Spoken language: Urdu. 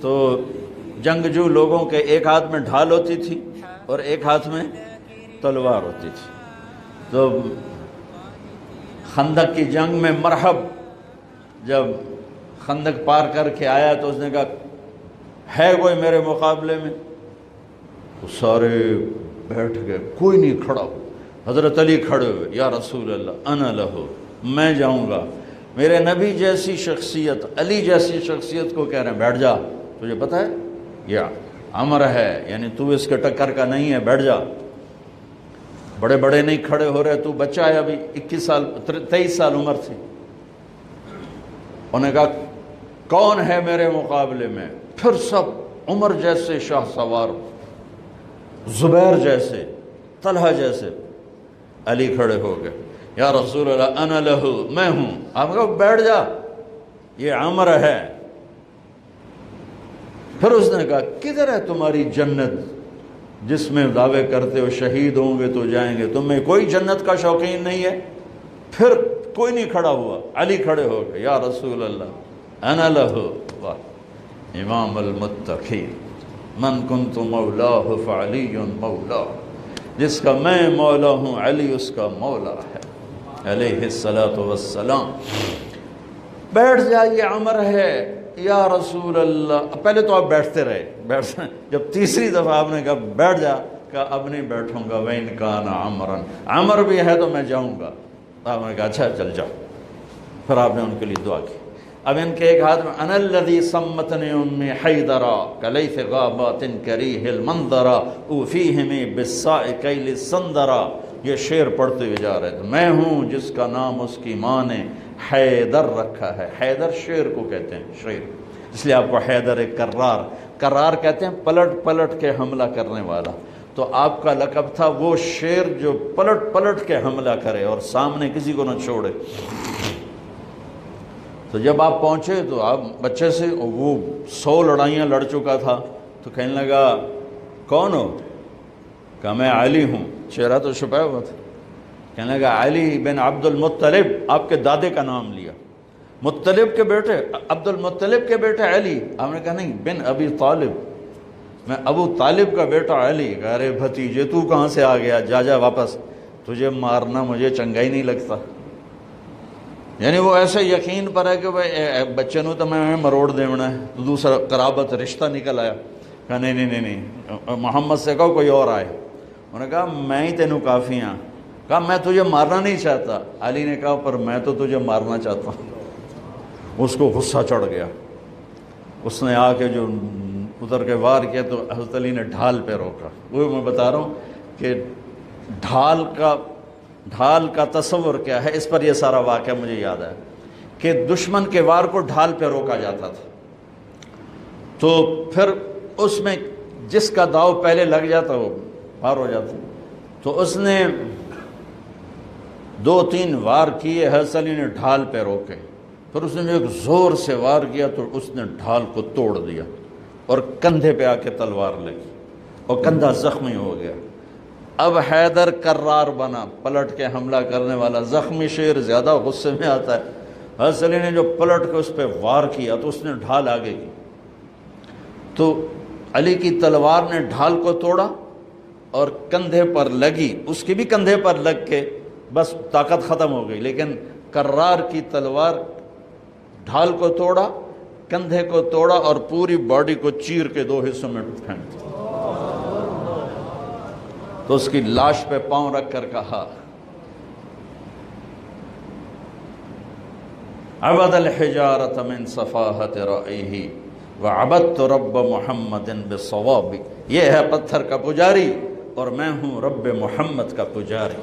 تو جنگجو لوگوں کے ایک ہاتھ میں ڈھال ہوتی تھی اور ایک ہاتھ میں تلوار ہوتی تھی. تو خندق کی جنگ میں مرحب جب خندق پار کر کے آیا تو اس نے کہا ہے کوئی میرے مقابلے میں؟ وہ سارے بیٹھ گئے، کوئی نہیں کھڑا. حضرت علی کھڑے ہوئے، یا رسول اللہ انا لہو، میں جاؤں گا. میرے نبی جیسی شخصیت، علی جیسی شخصیت کو کہہ رہے ہیں بیٹھ جا، تجھے پتہ ہے یا امر ہے، یعنی تو اس کے ٹکر کا نہیں ہے، بیٹھ جا. بڑے بڑے نہیں کھڑے ہو رہے، تو بچہ ہے ابھی 23 سال عمر تھی. انہوں نے کہا کون ہے میرے مقابلے میں؟ پھر سب عمر جیسے شاہ سوار، زبیر جیسے، طلحہ جیسے. علی کھڑے ہو گئے، یا رسول اللہ انا لہو، میں ہوں. آپ کہا بیٹھ جا، یہ عمر ہے. پھر اس نے کہا کدھر ہے تمہاری جنت جس میں دعوے کرتے ہو شہید ہوں گے تو جائیں گے، تمہیں کوئی جنت کا شوقین نہیں ہے؟ پھر کوئی نہیں کھڑا ہوا. علی کھڑے ہو گئے، یا رسول اللہ انا لہو. واہ، امام المتقین، من کنت مولاہ فعلی مولا، جس کا میں مولا ہوں علی اس کا مولا ہے علیہ الصلاۃ والسلام. بیٹھ جائیے، عمر ہے. یا رسول اللہ، پہلے تو آپ بیٹھتے رہے، جب تیسری دفعہ آپ نے کہا بیٹھ جا، کہا اب نہیں بیٹھوں گا. وَإِنْ كَانَ عَمْرًا، عمر بھی ہے تو میں جاؤں گا. آپ نے کہا اچھا چل جاؤ. پھر آپ نے ان کے لیے دعا کی. اب ان کے ایک ہاتھ میں انا الذی صمتنی امی حیدرا کلیث غابات کریہ المنظرا اوفیہمی بالساء کیل السندرا. یہ شعر پڑھتے ہوئے جا رہے تھے. میں ہوں جس کا نام اس کی ماں نے حیدر رکھا ہے. حیدر شعر کو کہتے ہیں، شعر، اس لیے آپ کو حیدر کرار، کرار کہتے ہیں پلٹ پلٹ کے حملہ کرنے والا. تو آپ کا لقب تھا وہ شعر جو پلٹ پلٹ کے حملہ کرے اور سامنے کسی کو نہ چھوڑے. تو جب آپ پہنچے تو آپ بچے سے، وہ 100 لڑائیاں لڑ چکا تھا، تو کہنے لگا کون ہو؟ کہا میں علی ہوں. چہرہ تو چھپایا ہوا تھا. کہنے لگا علی بن عبد المطلب، آپ کے دادے کا نام لیا. مطلب کے بیٹے، عبد المطلب کے بیٹے علی. آپ نے کہا نہیں، بن ابی طالب، میں ابو طالب کا بیٹا علی. کہا ارے بھتیجے تو کہاں سے آ گیا، جا جا واپس، تجھے مارنا مجھے چنگا ہی نہیں لگتا. یعنی وہ ایسے یقین پر ہے کہ بچے نو تو میں مروڑ دیونا ہے. تو دوسرا قرابت رشتہ نکل آیا. کہا نہیں نہیں نہیں نہیں، محمد سے کہو کوئی اور آئے. انہوں نے کہا میں ہی تینوں کافی ہاں. کہا میں تجھے مارنا نہیں چاہتا. علی نے کہا پر میں تو تجھے مارنا چاہتا ہوں. اس کو غصہ چڑھ گیا. اس نے آ کے جو ادھر کے وار کیا تو حضرت علی نے ڈھال پہ روکا. وہ میں بتا رہا ہوں کہ ڈھال کا تصور کیا ہے. اس پر یہ سارا واقعہ مجھے یاد ہے کہ دشمن کے وار کو ڈھال پہ روکا جاتا تھا. تو پھر اس میں جس کا داؤ پہلے لگ جاتا وہ پار ہو جاتا. تو اس نے 2-3 وار کیے، حضرت علی نے ڈھال پہ روکے. پھر اس نے ایک زور سے وار کیا تو اس نے ڈھال کو توڑ دیا اور کندھے پہ آ کے تلوار لگی اور کندھا زخمی ہو گیا. اب حیدر کرار بنا، پلٹ کے حملہ کرنے والا. زخمی شیر زیادہ غصے میں آتا ہے. حضرت علی نے جو پلٹ کے اس پہ وار کیا تو اس نے ڈھال آگے کی. تو علی کی تلوار نے ڈھال کو توڑا اور کندھے پر لگی. اس کی بھی کندھے پر لگ کے بس طاقت ختم ہو گئی. لیکن کرار کی تلوار ڈھال کو توڑا، کندھے کو توڑا اور پوری باڈی کو چیر کے 2 حصوں میں پھینک دیا. تو اس کی لاش پہ پاؤں رکھ کر کہا عبد الحجارۃ من صفاحت رأیہ وعبدت رب محمد بالصواب. یہ ہے پتھر کا پجاری اور میں ہوں رب محمد کا پجاری.